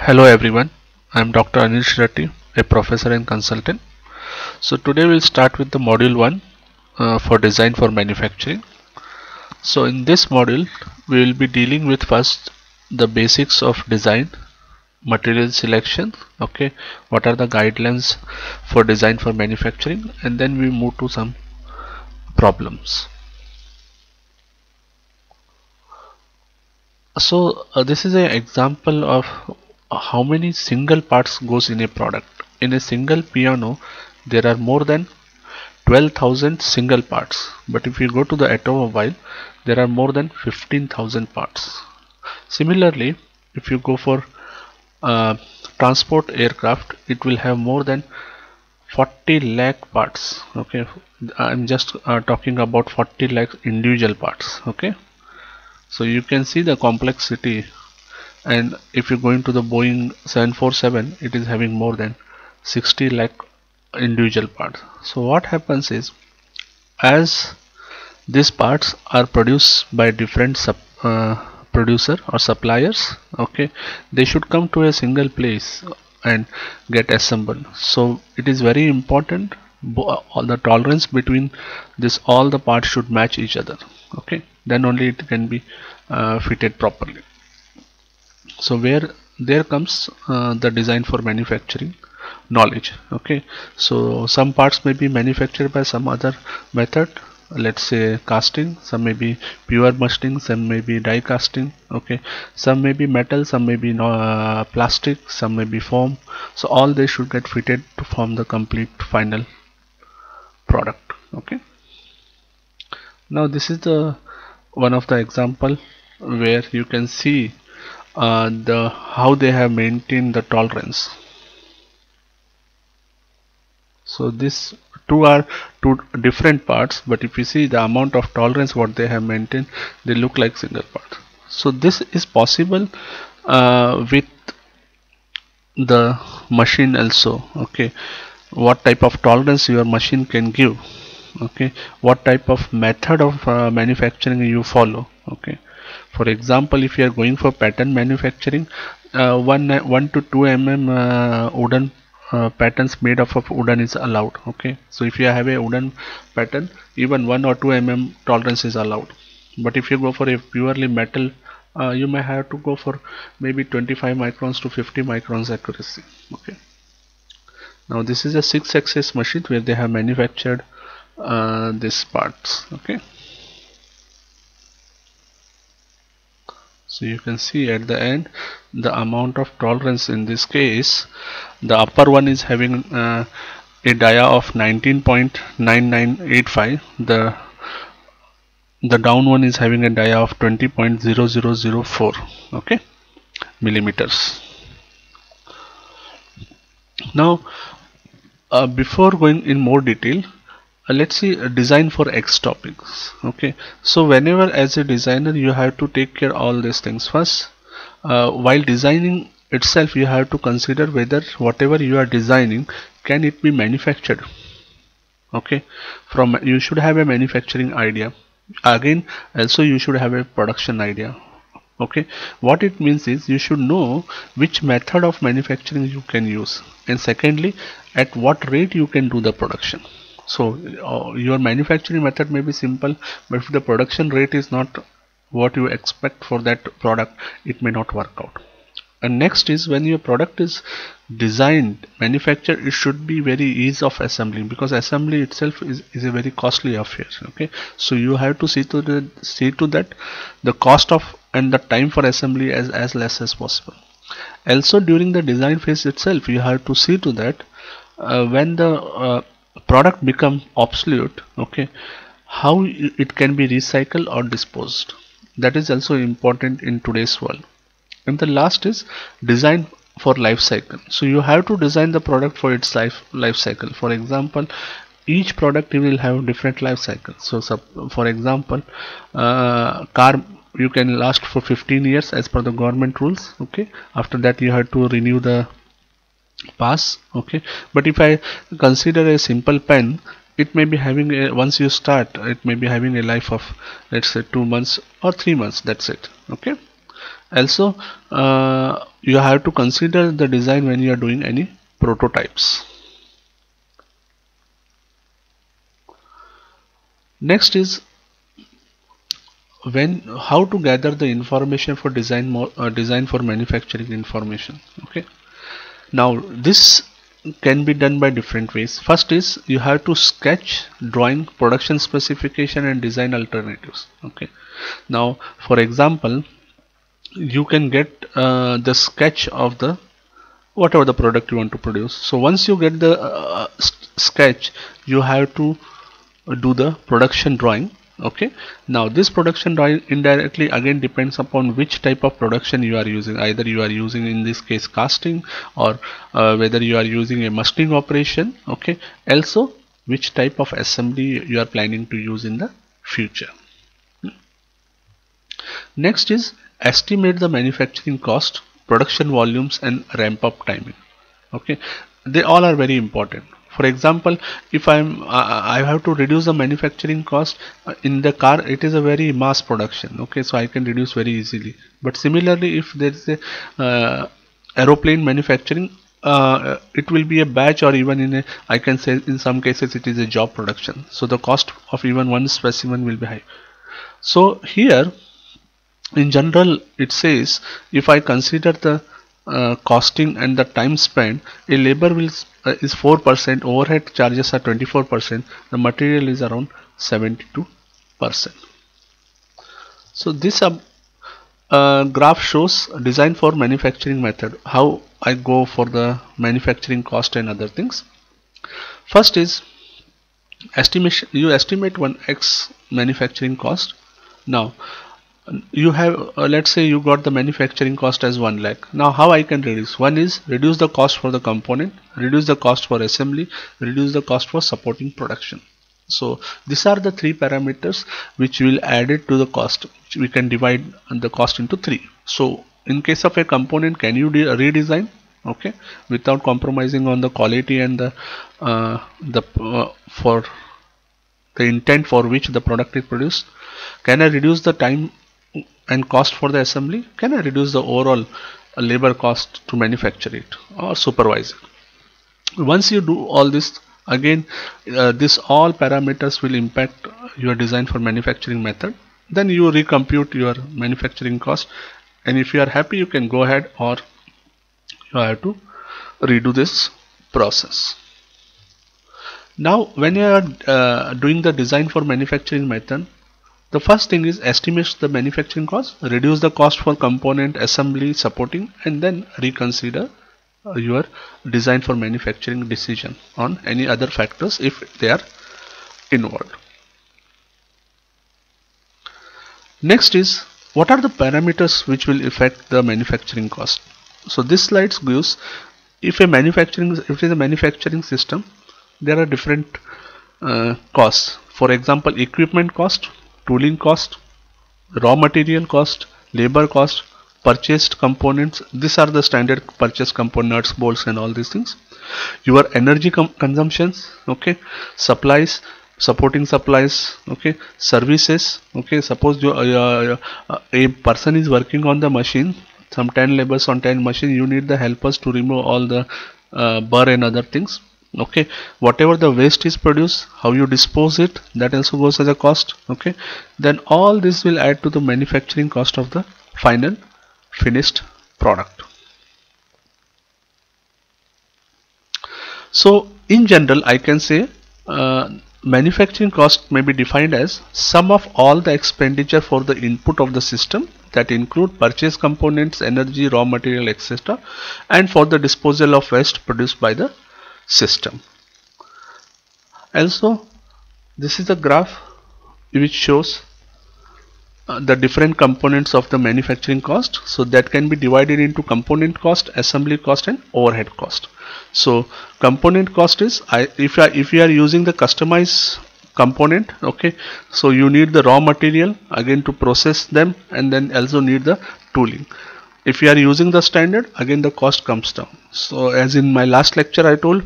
Hello everyone, I am Dr. Anil Shetty, a professor and consultant. So today we'll start with the module 1 for design for manufacturing. So in this module we will be dealing with first the basics of design, material selection, okay, what are the guidelines for design for manufacturing, and then we move to some problems. So this is an example of how many single parts goes in a product. In a single piano there are more than 12,000 single parts, but if you go to the automobile there are more than 15,000 parts. Similarly, if you go for transport aircraft, it will have more than 40 lakh parts. Okay, I'm just talking about 40 lakh individual parts. Okay, so you can see the complexity. And if you're going to the Boeing 747, it is having more than 60 lakh individual parts. So what happens is, as these parts are produced by different producer or suppliers, okay, they should come to a single place and get assembled. So it is very important all the tolerance between this, all the parts should match each other. Okay, then only it can be fitted properly. So where there comes the design for manufacturing knowledge. Okay, so some parts may be manufactured by some other method, let's say casting, some may be pure machining, some may be die casting. Okay, some may be metal, some may be plastic, some may be foam. So all they should get fitted to form the complete final product. Okay, now this is the one of the example where you can see the how they have maintained the tolerance. So this are two different parts, but if you see the amount of tolerance what they have maintained, they look like single parts. So this is possible with the machine also. Okay, what type of tolerance your machine can give. Okay, what type of method of manufacturing you follow. Okay, for example, if you are going for pattern manufacturing, 1 to 2 wooden patterns made of wooden is allowed. Okay, so if you have a wooden pattern, even 1 or 2 tolerance is allowed. But if you go for a purely metal, you may have to go for maybe 25 microns to 50 microns accuracy. Okay, now this is a 6-axis machine where they have manufactured these parts. Okay, so you can see at the end the amount of tolerance. In this case, the upper one is having a dia of 19.9985, the down one is having a dia of 20.0004, okay, millimeters. Now before going in more detail, let's see design for X topics. Okay, so whenever as a designer you have to take care all these things. First, while designing itself, you have to consider whether whatever you are designing, can it be manufactured. Okay, from you should have a manufacturing idea. Again, also you should have a production idea. Okay, what it means is you should know which method of manufacturing you can use, and secondly, at what rate you can do the production. So your manufacturing method may be simple, but if the production rate is not what you expect for that product, it may not work out. And next is, when your product is designed, manufactured, it should be very ease of assembling, because assembly itself is a very costly affair. Okay, so you have to see to that the cost of and the time for assembly as less as possible. Also during the design phase itself, you have to see to that when the product become obsolete, okay, how it can be recycled or disposed. That is also important in today's world. And the last is design for life cycle. So you have to design the product for its life cycle. For example, each product will have different life cycle. So for example, car, you can last for 15 years as per the government rules. Okay, after that you have to renew the pass. Okay, but if I consider a simple pen, it may be having a, once you start, it may be having a life of, let's say, 2 months or 3 months, that's it. Okay, Also, you have to consider the design when you are doing any prototypes. Next is how to gather the information for design for manufacturing information. Okay, now this can be done by different ways. First is you have to sketch, drawing, production specification and design alternatives. Okay, now for example, you can get the sketch of the whatever the product you want to produce. So once you get the sketch, you have to do the production drawing. Okay, now this production drawing indirectly again depends upon which type of production you are using. Either you are using, in this case, casting, or whether you are using a machining operation. Okay, also which type of assembly you are planning to use in the future. Next is estimate the manufacturing cost, production volumes and ramp up timing. Okay, they all are very important. For example, if I have to reduce the manufacturing cost in the car, it is a very mass production. Okay, so I can reduce very easily. But similarly, if there is a aeroplane manufacturing, it will be a batch, or even in a, I can say in some cases it is a job production. So the cost of even one specimen will be high. So here in general it says, if I consider the costing and the time spent, a labor will is 4%, overhead charges are 24%, the material is around 72%. So this graph shows design for manufacturing method, how I go for the manufacturing cost and other things. First is estimation. You estimate one X manufacturing cost. Now you have let's say you got the manufacturing cost as 1 lakh. Now how I can reduce? One is reduce the cost for the component, reduce the cost for assembly, reduce the cost for supporting production. So these are the 3 parameters which will add it to the cost. We can divide the cost into 3. So in case of a component, can you redesign, okay, without compromising on the quality and the for the intent for which the product is produced? Can I reduce the time and cost for the assembly? Can I reduce the overall labor cost to manufacture it or supervise it? Once you do all this, again this all parameters will impact your design for manufacturing method. Then you recompute your manufacturing cost, and if you are happy, you can go ahead, or you have to redo this process. Now when you are doing the design for manufacturing method, the first thing is estimate the manufacturing cost, reduce the cost for component, assembly, supporting, and then reconsider your design for manufacturing decision on any other factors if they are involved. Next is, what are the parameters which will affect the manufacturing cost? So this slide gives, if it is a manufacturing system, there are different costs. For example, equipment cost, tooling cost, raw material cost, labor cost, purchased components. These are the standard purchase components, bolts and all these things. Your energy consumptions, okay, supplies, supporting supplies, okay, services, okay. Suppose a person is working on the machine, some 10 laborers on 10 machine, you need the helpers to remove all the burr and other things. Okay, whatever the waste is produced, how you dispose it, that also goes as a cost. Okay, then all this will add to the manufacturing cost of the final finished product. So in general, I can say manufacturing cost may be defined as sum of all the expenditure for the input of the system, that include purchase components, energy, raw material, etc., and for the disposal of waste produced by the system. Also, this is a graph which shows the different components of the manufacturing cost. So that can be divided into component cost, assembly cost and overhead cost. So component cost is, if you are using the customized component, okay, so you need the raw material again to process them, and then also need the tooling. If you are using the standard, again the cost comes down. So as in my last lecture I told,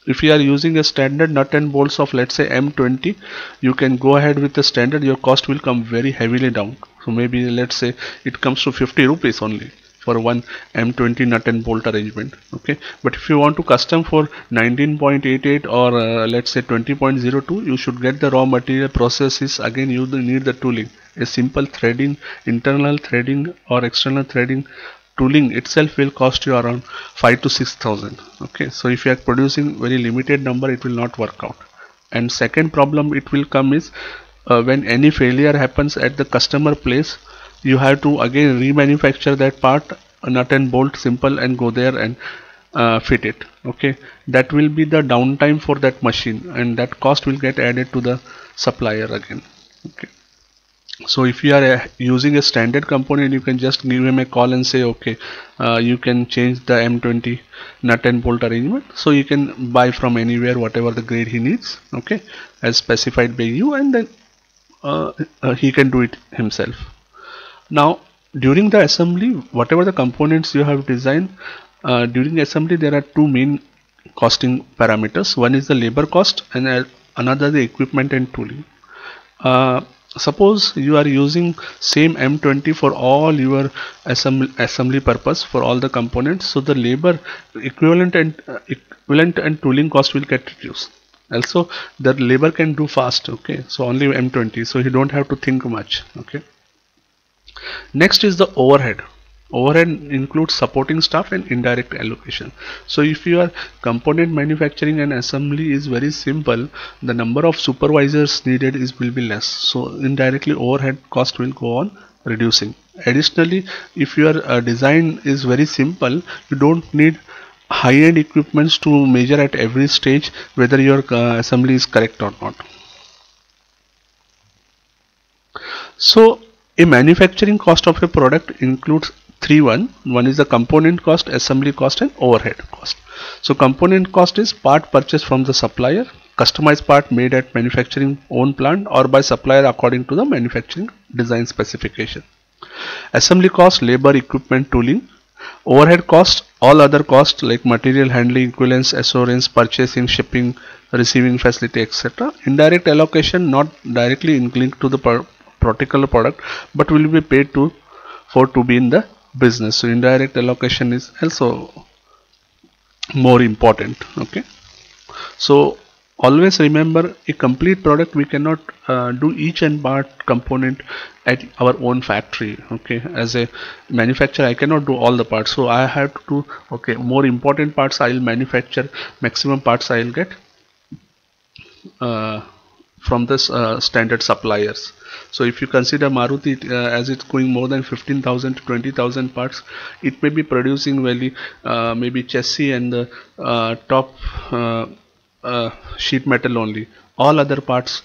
If you are using a standard nut and bolts of, let's say, M20, you can go ahead with the standard. Your cost will come very heavily down. So maybe let's say it comes to 50 rupees only for one M20 nut and bolt arrangement. Okay, but if you want to custom for 19.88 or let's say 20.02, you should get the raw material processes. Again, you need the tooling, a simple threading, internal threading or external threading tooling itself will cost you around 5 to 6,000. Okay, so if you are producing very limited number, it will not work out. And second problem it will come is when any failure happens at the customer place, you have to again remanufacture that part, nut and bolt simple, and go there and fit it. Okay, that will be the downtime for that machine, and that cost will get added to the supplier again. Okay, so if you are using a standard component, you can just give him a call and say, okay, you can change the M20 nut and bolt arrangement, so you can buy from anywhere whatever the grade he needs, okay, as specified by you, and then he can do it himself. Now during the assembly, whatever the components you have designed, during assembly there are two main costing parameters. One is the labor cost, and another the equipment and tooling. Suppose you are using same M20 for all your assembly purpose for all the components, so the labor equivalent and tooling cost will get reduced. Also the labor can do fast. Okay, so only M20, so you don't have to think much. Okay, next is the overhead. Overhead includes supporting staff and indirect allocation. So if your component manufacturing and assembly is very simple, the number of supervisors needed will be less, so indirectly overhead cost will go on reducing. Additionally, if your design is very simple, you don't need high-end equipments to measure at every stage whether your assembly is correct or not. So a manufacturing cost of a product includes one is the component cost, assembly cost, and overhead cost. So component cost is part purchased from the supplier, customized part made at manufacturing own plant or by supplier according to the manufacturing design specification. Assembly cost, labor, equipment, tooling. Overhead cost, all other costs like material handling, equivalence, assurance, purchasing, shipping, receiving facility, etc. Indirect allocation, not directly linked to the particular product, but will be paid to be in the business. So indirect allocation is also more important. Okay, so always remember, a complete product we cannot do each and part component at our own factory. Okay, as a manufacturer I cannot do all the parts, so I have to do, okay, more important parts I will manufacture, maximum parts I will get from this standard suppliers. So if you consider Maruti, as it's going more than 15,000 to 20,000 parts, it may be producing only maybe chassis and the top sheet metal only. All other parts,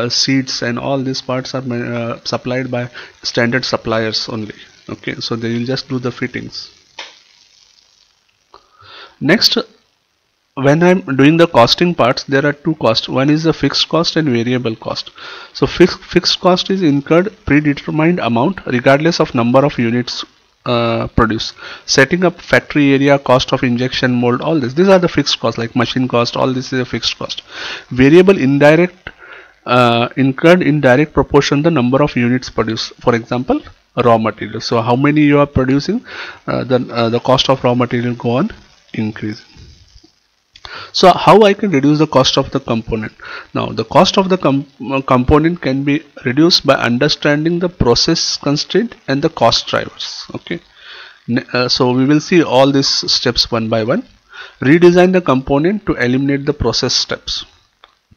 seats and all these parts are supplied by standard suppliers only. Okay, so they will just do the fittings. Next, when I'm doing the costing parts, there are two costs. One is the fixed cost and variable cost. So fixed cost is incurred predetermined amount regardless of number of units produced. Setting up factory area, cost of injection mold, all these are the fixed costs, like machine cost, all this is a fixed cost. Variable indirect, incurred in direct proportion the number of units produced. For example, raw material. So how many you are producing, the cost of raw material go on increasing. So how I can reduce the cost of the component? Now the cost of the component can be reduced by understanding the process constraint and the cost drivers. Okay, so we will see all these steps one by one. Redesign the component to eliminate the process steps.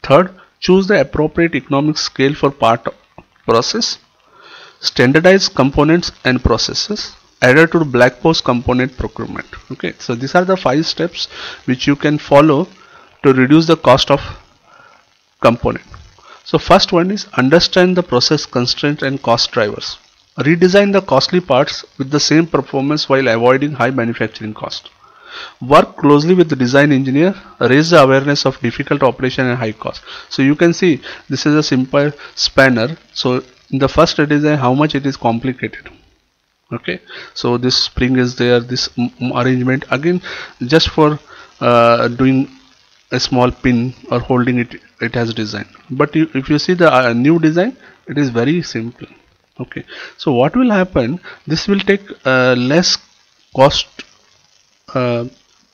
Third, choose the appropriate economic scale for part process. Standardize components and processes. Adhere to the black box component procurement. Okay, so these are the 5 steps which you can follow to reduce the cost of component. So first one is understand the process constraints and cost drivers. Redesign the costly parts with the same performance while avoiding high manufacturing cost. Work closely with the design engineer. Raise the awareness of difficult operation and high cost. So you can see this is a simple spanner. So in the first redesign, how much it is complicated. Okay, so this spring is there, this arrangement again just for doing a small pin or holding it has design. But if you see the new design, it is very simple. Okay, so what will happen, this will take less cost uh,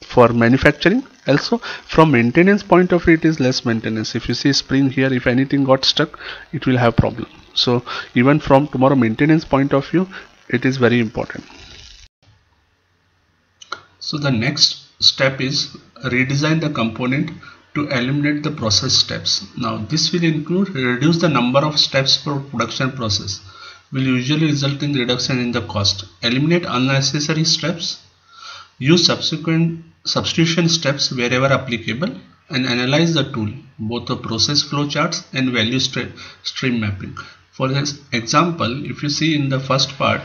for manufacturing. Also from maintenance point of view, it is less maintenance. If you see spring here, if anything got stuck, it will have problem. So even from tomorrow maintenance point of view, it is very important. So the next step is redesign the component to eliminate the process steps. Now this will include reduce the number of steps per production process, will usually result in reduction in the cost. Eliminate unnecessary steps, use substitution steps wherever applicable, and analyze the tool, both the process flow charts and value stream mapping. For this example, if you see in the first part,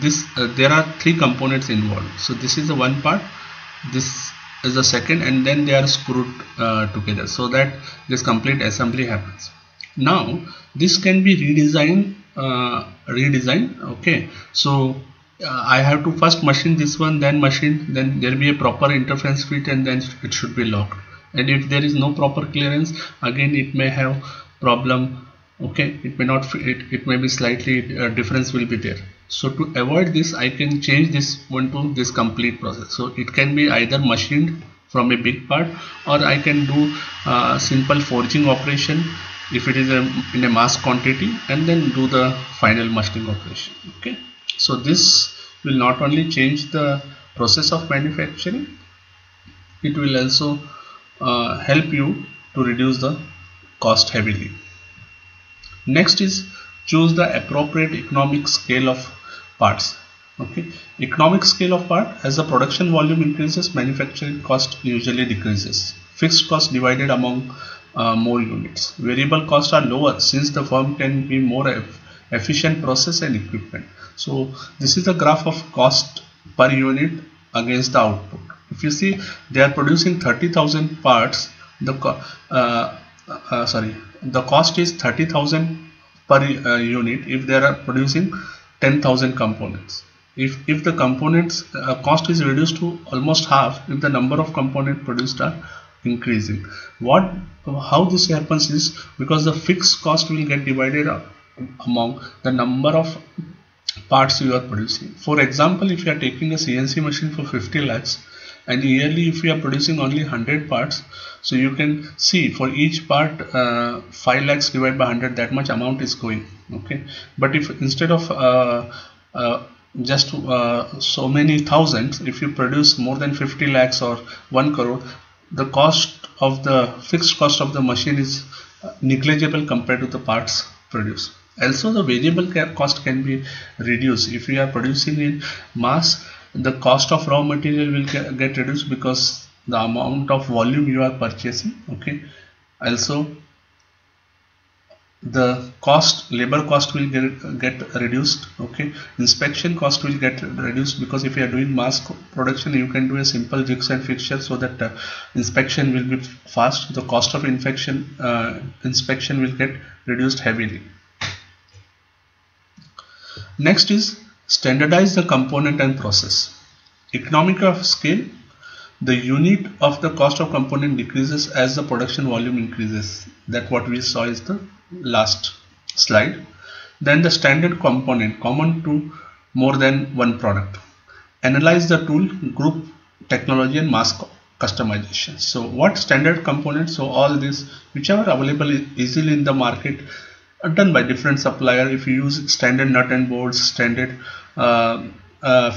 this there are three components involved. So this is the one part, this is the second, and then they are screwed together so that this complete assembly happens. Now this can be redesigned. Okay, so I have to first machine this one, then machine, then there will be a proper interference fit, and then it should be locked. And if there is no proper clearance, again it may have problem. Okay, it may not fit, it may be slightly difference will be there. So to avoid this, I can change this one to this complete process. So it can be either machined from a big part, or I can do simple forging operation if it is in a mass quantity, and then do the final machining operation. Okay, so this will not only change the process of manufacturing, it will also help you to reduce the cost heavily. Next is choose the appropriate economic scale of parts. Okay, economic scale of part, as the production volume increases, manufacturing cost usually decreases. Fixed cost divided among more units. Variable costs are lower since the firm can be more efficient process and equipment. So this is the graph of cost per unit against the output. If you see they are producing 30,000 parts, the cost is 30,000 per unit if they are producing 10,000 components. If the components cost is reduced to almost half if the number of components produced are increasing. How this happens is because the fixed cost will get divided among the number of parts you are producing. For example, if you are taking a CNC machine for 50 lakhs and yearly if you are producing only 100 parts, so you can see for each part 5 lakhs divided by 100, that much amount is going. Okay, but if instead of just so many thousands, if you produce more than 50 lakhs or 1 crore, the cost of the fixed cost of the machine is negligible compared to the parts produced. Also the variable cost can be reduced. If you are producing in mass, the cost of raw material will get reduced because the amount of volume you are purchasing. Okay, also the labor cost will get reduced. Okay, inspection cost will get reduced because if you are doing mass production, you can do a simple jigs and fixture so that inspection will be fast. The cost of inspection will get reduced heavily. Next is standardize the component and process. Economic of scale, the unit of the cost of component decreases as the production volume increases. That what we saw is the last slide. Then the standard component common to more than one product. Analyze the tool, group, technology and mass customization. So what standard components? So all this whichever available easily in the market are done by different supplier. If you use standard nut and bolts, standard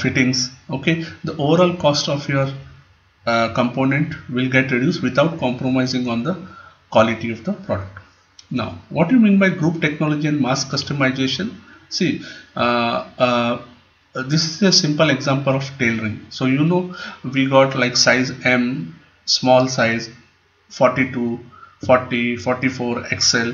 fittings, okay, the overall cost of your component will get reduced without compromising on the quality of the product. Now, what do you mean by group technology and mass customization? See, this is a simple example of tailoring. So you know we got like size M, small size, 42, 40, 44, XL.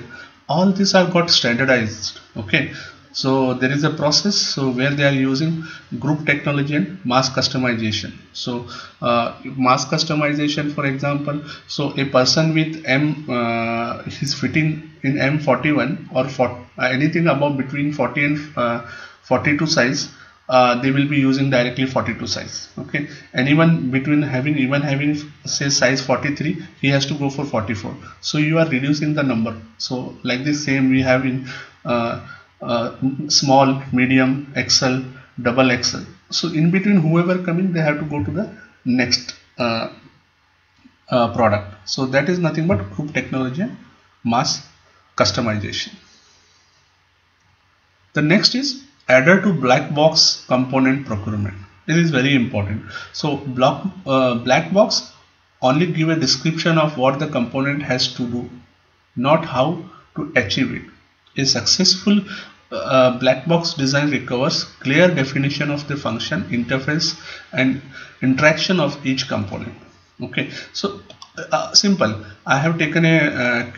All these are got standardized. Okay, so there is a process so where they are using group technology and mass customization. So mass customization, for example, so a person with M is fitting in M41 or anything above between 40 and 42 size, they will be using directly 42 size. Okay, and even between having say size 43, he has to go for 44. So you are reducing the number. So like this same we have in small, medium, XL, double XL. So in between whoever coming, they have to go to the next product. So that is nothing but group technology and mass customization. The next is adder to black box component procurement. This is very important. So black box only give a description of what the component has to do, not how to achieve it. A successful black box design recovers clear definition of the function, interface and interaction of each component. Okay, so simple. I have taken a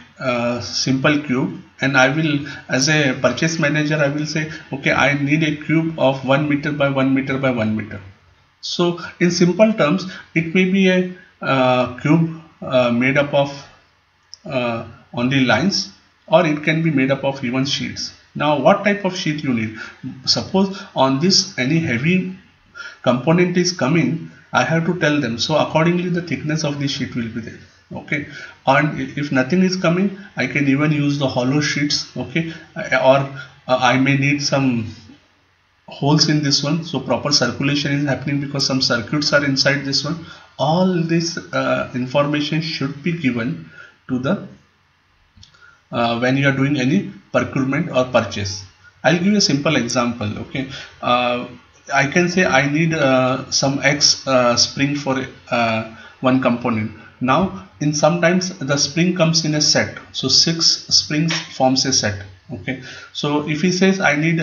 simple cube, and I will, as a purchase manager, I will say, okay, I need a cube of 1 meter by 1 meter by 1 meter. So in simple terms, it may be a cube made up of only lines, or it can be made up of even sheets. Now what type of sheet you need? Suppose on this any heavy component is coming, I have to tell them, so accordingly the thickness of the sheet will be there. Okay, and if nothing is coming, I can even use the hollow sheets. Okay, or I may need some holes in this one, so proper circulation is happening because some circuits are inside this one. All this information should be given to the when you are doing any procurement or purchase. I'll give you a simple example. Okay, I can say I need some X spring for one component. Now in sometimes the spring comes in a set, so 6 springs forms a set. Okay, so if he says I need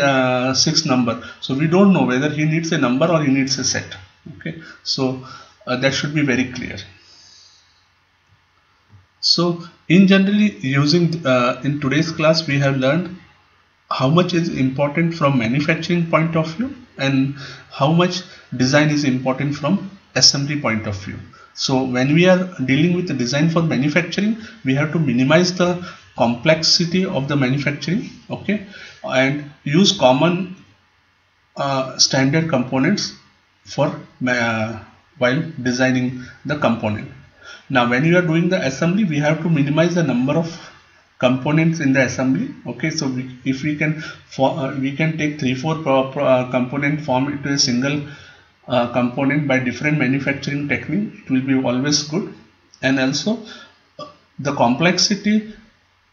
6 number, so we don't know whether he needs a number or he needs a set. Okay, so that should be very clear. So in generally using in today's class we have learned how much is important from manufacturing point of view and how much design is important from assembly point of view. So when we are dealing with the design for manufacturing, we have to minimize the complexity of the manufacturing, okay, and use common standard components for while designing the component. Now when you are doing the assembly, we have to minimize the number of components in the assembly. Okay, so if we can take 3-4 component form into a single component by different manufacturing technique, it will be always good. And also the complexity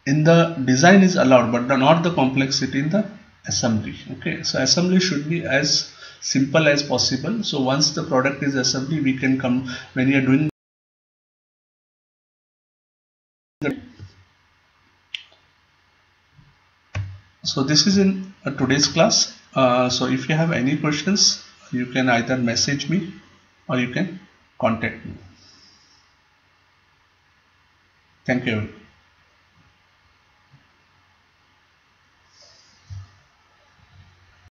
in the design is allowed, but not the complexity in the assembly. Okay, so assembly should be as simple as possible. So once the product is assembly, we can come when you are doing so this is in today's class. So if you have any questions, you can either message me or you can contact me. Thank you.